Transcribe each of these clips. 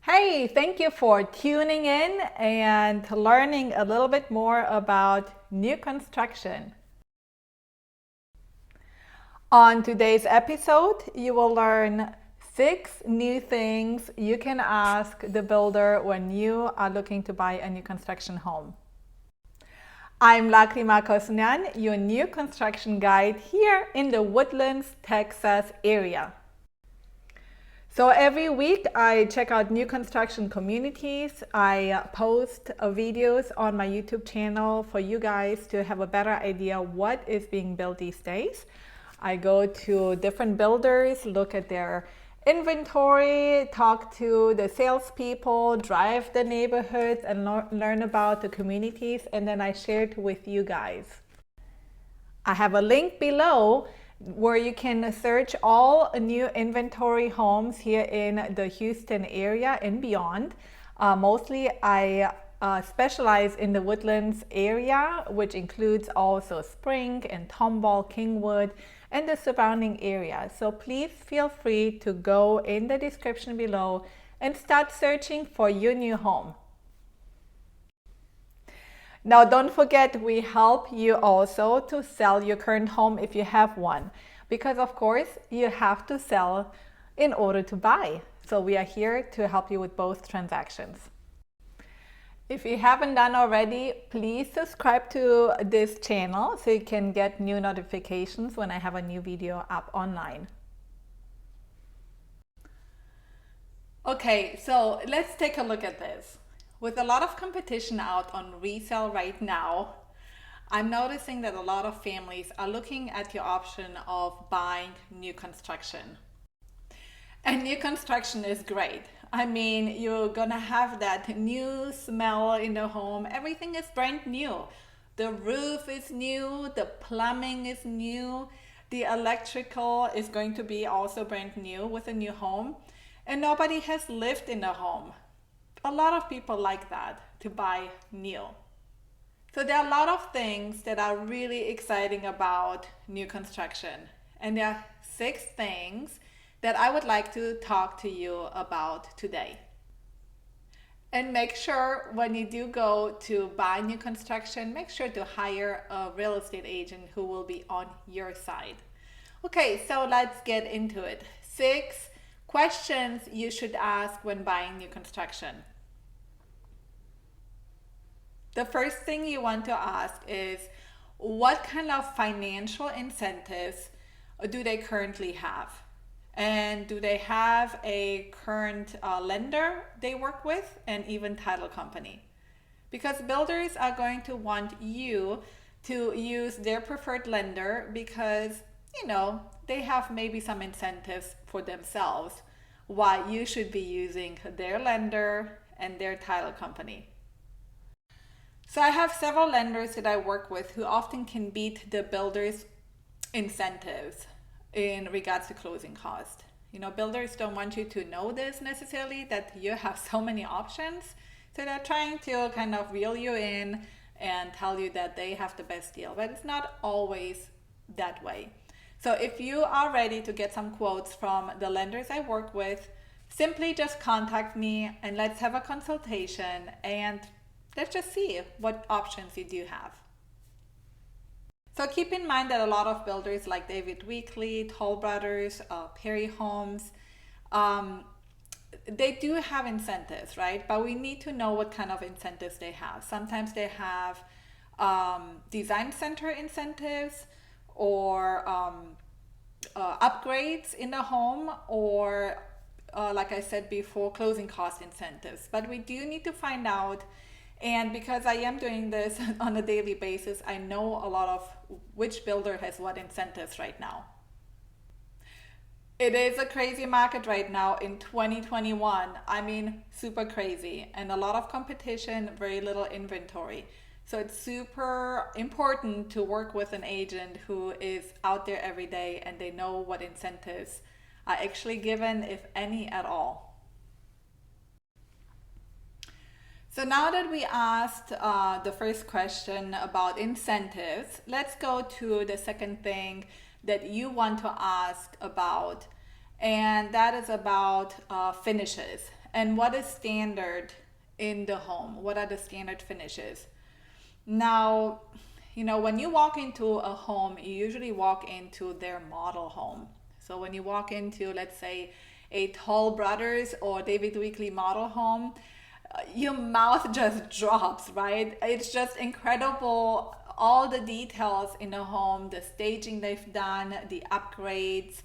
Hey, thank you for tuning in and learning a little bit more about new construction. On today's episode, you will learn 6 new things you can ask the builder when you are looking to buy a new construction home. I'm Lakrima Kosnyan, your new construction guide here in the Woodlands, Texas area. So every week I check out new construction communities. I post videos on my YouTube channel for you guys to have a better idea what is being built these days. I go to different builders, look at their inventory, talk to the salespeople, drive the neighborhoods and learn about the communities, and then I share it with you guys. I have a link below where you can search all new inventory homes here in the Houston area and beyond. Mostly I specialize in the Woodlands area, which includes also Spring and Tomball, Kingwood, and the surrounding area. So please feel free to go in the description below and start searching for your new home. Now, don't forget, we help you also to sell your current home if you have one, because of course you have to sell in order to buy. So we are here to help you with both transactions. If you haven't done already, please subscribe to this channel so you can get new notifications when I have a new video up online. Okay, so let's take a look at this. With a lot of competition out on resale right now, I'm noticing that a lot of families are looking at your option of buying new construction. And new construction is great. I mean, you're gonna have that new smell in the home. Everything is brand new. The roof is new, the plumbing is new, the electrical is going to be also brand new with a new home. And nobody has lived in the home. A lot of people like that, to buy new. So there are a lot of things that are really exciting about new construction. And there are 6 things that I would like to talk to you about today. And make sure when you do go to buy new construction, make sure to hire a real estate agent who will be on your side. Okay, so let's get into it. 6 questions you should ask when buying new construction. The first thing you want to ask is, what kind of financial incentives do they currently have? And do they have a current lender they work with, and even title company? Because builders are going to want you to use their preferred lender because, you know, they have maybe some incentives for themselves, why you should be using their lender and their title company. So I have several lenders that I work with who often can beat the builders' incentives in regards to closing cost. You know, builders don't want you to know this necessarily, that you have so many options. So they're trying to kind of reel you in and tell you that they have the best deal, but it's not always that way. So if you are ready to get some quotes from the lenders I work with, simply just contact me and let's have a consultation and let's just see what options you do have. So keep in mind that a lot of builders like David Weekley, Toll Brothers, Perry Homes, they do have incentives, right? But we need to know what kind of incentives they have. Sometimes they have design center incentives or upgrades in the home, or like I said before, closing cost incentives. But we do need to find out. And because I am doing this on a daily basis, I know a lot of which builder has what incentives right now. It is a crazy market right now in 2021. I mean, super crazy, and a lot of competition, very little inventory. So it's super important to work with an agent who is out there every day and they know what incentives are actually given, if any at all. So now that we asked the first question about incentives, let's go to the second thing that you want to ask about, and that is about finishes and what is standard in the home. What are the standard finishes? Now, when you walk into a home, you usually walk into their model home. So when you walk into, let's say, a Toll Brothers or David Weekley model home, your mouth just drops, right? It's just incredible, all the details in the home, the staging they've done, the upgrades,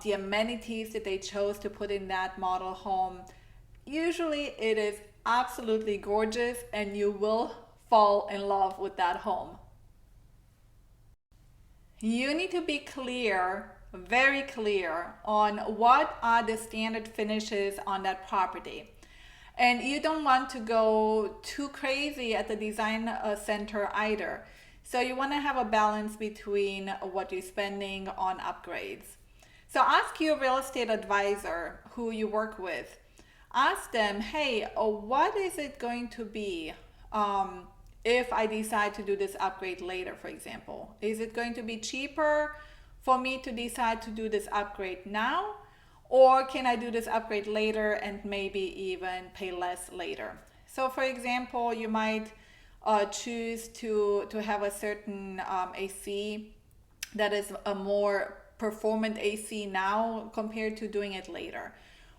the amenities that they chose to put in that model home. Usually it is absolutely gorgeous and you will fall in love with that home. You need to be clear, very clear, on what are the standard finishes on that property. And you don't want to go too crazy at the design center either. So you want to have a balance between what you're spending on upgrades. So ask your real estate advisor who you work with. Ask them, hey, what is it going to be if I decide to do this upgrade later, for example? Is it going to be cheaper for me to decide to do this upgrade now? Or can I do this upgrade later and maybe even pay less later? So for example, you might choose to have a certain AC that is a more performant AC now compared to doing it later.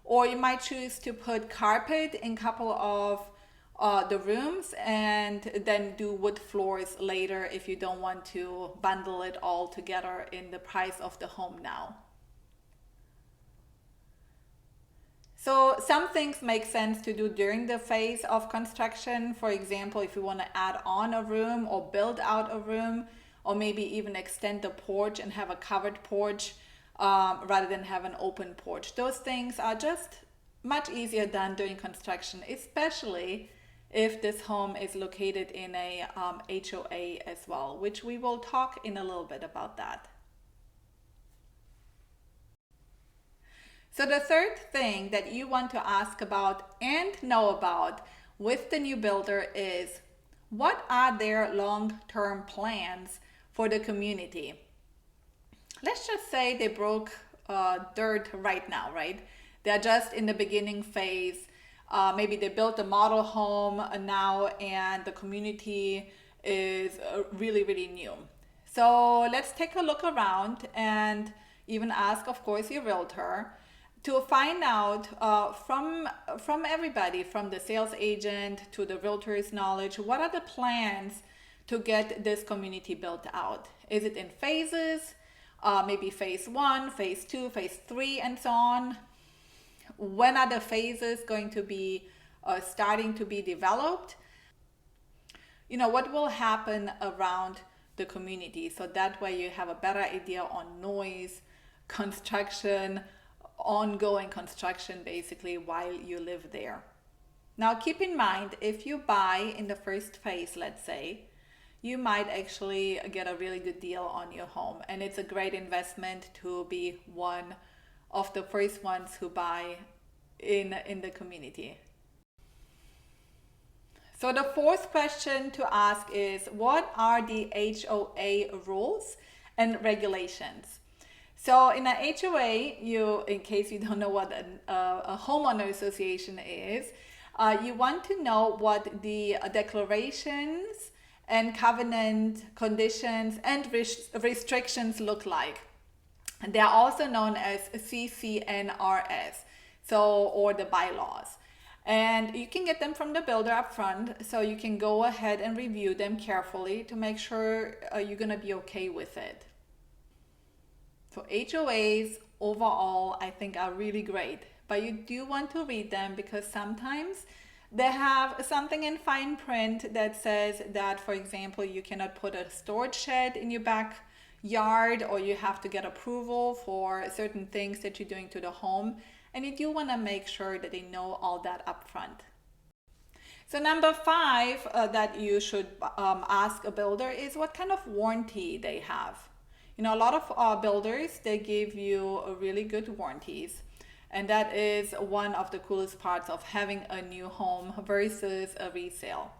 Or you might choose to put carpet in a couple of the rooms and then do wood floors later if you don't want to bundle it all together in the price of the home now. So some things make sense to do during the phase of construction. For example, if you want to add on a room or build out a room, or maybe even extend the porch and have a covered porch rather than have an open porch. Those things are just much easier done during construction, especially if this home is located in a HOA as well, which we will talk in a little bit about that. So the third thing that you want to ask about and know about with the new builder is, what are their long-term plans for the community? Let's just say they broke dirt right now, right? They're just in the beginning phase. Maybe they built a model home now and the community is really, really new. So let's take a look around and even ask, of course, your realtor to find out from everybody, from the sales agent to the realtor's knowledge, what are the plans to get this community built out? Is it in phases? Maybe phase 1, phase 2, phase 3, and so on. When are the phases going to be starting to be developed? What will happen around the community? So that way you have a better idea on noise, construction, ongoing construction basically while you live there. Now keep in mind, if you buy in the first phase, let's say, you might actually get a really good deal on your home, and it's a great investment to be one of the first ones who buy in the community. So the fourth question to ask is, what are the HOA rules and regulations? So in a HOA, in case you don't know what a homeowner association is, you want to know what the declarations and covenant conditions and restrictions look like. And they are also known as CCNRS, or the bylaws. And you can get them from the builder up front, so you can go ahead and review them carefully to make sure you're gonna be okay with it. So HOAs overall, I think, are really great, but you do want to read them because sometimes they have something in fine print that says that, for example, you cannot put a storage shed in your backyard, or you have to get approval for certain things that you're doing to the home. And you do want to make sure that they know all that up front. So number 5 that you should ask a builder is what kind of warranty they have. A lot of builders, they give you really good warranties. And that is one of the coolest parts of having a new home versus a resale.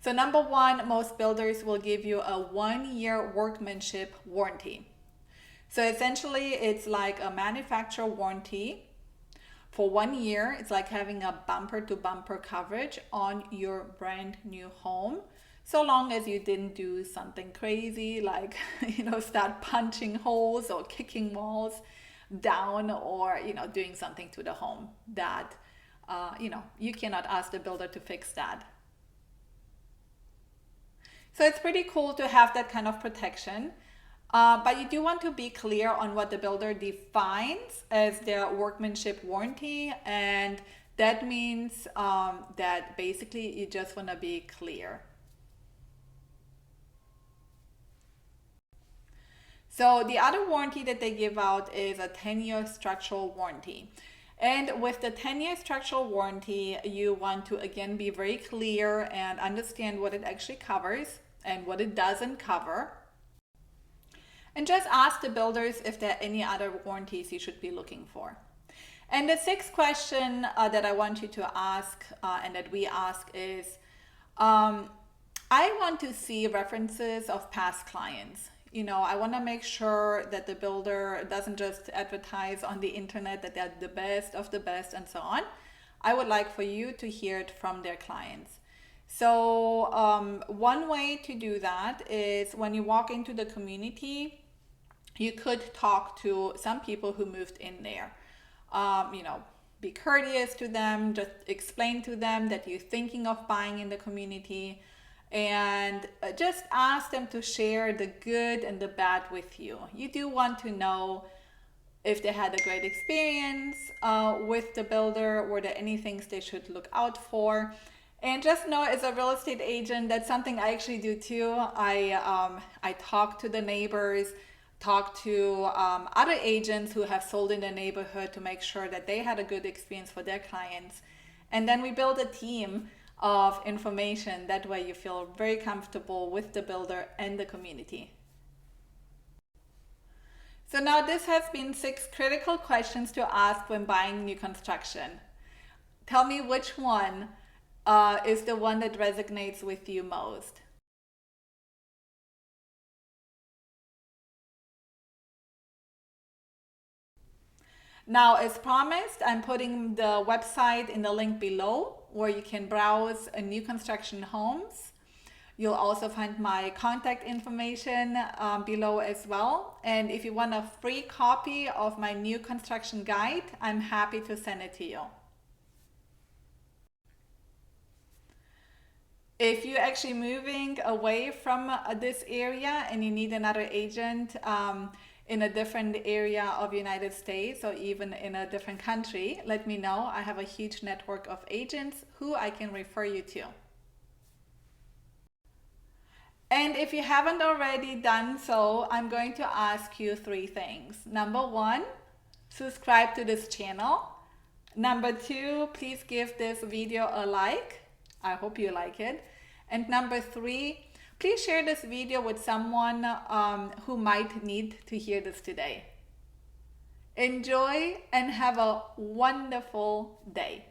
So number 1, most builders will give you a 1-year workmanship warranty. So essentially it's like a manufacturer warranty For 1 year, it's like having a bumper to bumper coverage on your brand new home. So long as you didn't do something crazy like, start punching holes or kicking walls down, or, doing something to the home that, you cannot ask the builder to fix that. So it's pretty cool to have that kind of protection. But you do want to be clear on what the builder defines as their workmanship warranty. And that means that basically you just want to be clear. So the other warranty that they give out is a 10-year structural warranty. And with the 10-year structural warranty, you want to again be very clear and understand what it actually covers and what it doesn't cover. And just ask the builders if there are any other warranties you should be looking for. And the sixth question that I want you to ask and that we ask is, I want to see references of past clients. I want to make sure that the builder doesn't just advertise on the internet that they're the best of the best and so on. I would like for you to hear it from their clients. So one way to do that is when you walk into the community, you could talk to some people who moved in there. Be courteous to them, just explain to them that you're thinking of buying in the community, and just ask them to share the good and the bad with you. You do want to know if they had a great experience with the builder, were there any things they should look out for. And just know, as a real estate agent, that's something I actually do too. I talk to the neighbors, talk to other agents who have sold in the neighborhood to make sure that they had a good experience for their clients. And then we build a team of information. That way you feel very comfortable with the builder and the community. So now this has been 6 critical questions to ask when buying new construction. Tell me which one is the one that resonates with you most. Now, as promised, I'm putting the website in the link below where you can browse new construction homes. You'll also find my contact information below as well. And if you want a free copy of my new construction guide, I'm happy to send it to you. If you're actually moving away from this area and you need another agent in a different area of the United States or even in a different country, let me know. I have a huge network of agents who I can refer you to. And if you haven't already done so, I'm going to ask you 3 things. Number 1, subscribe to this channel. Number 2, please give this video a like. I hope you like it. And number 3, please share this video with someone who might need to hear this today. Enjoy and have a wonderful day.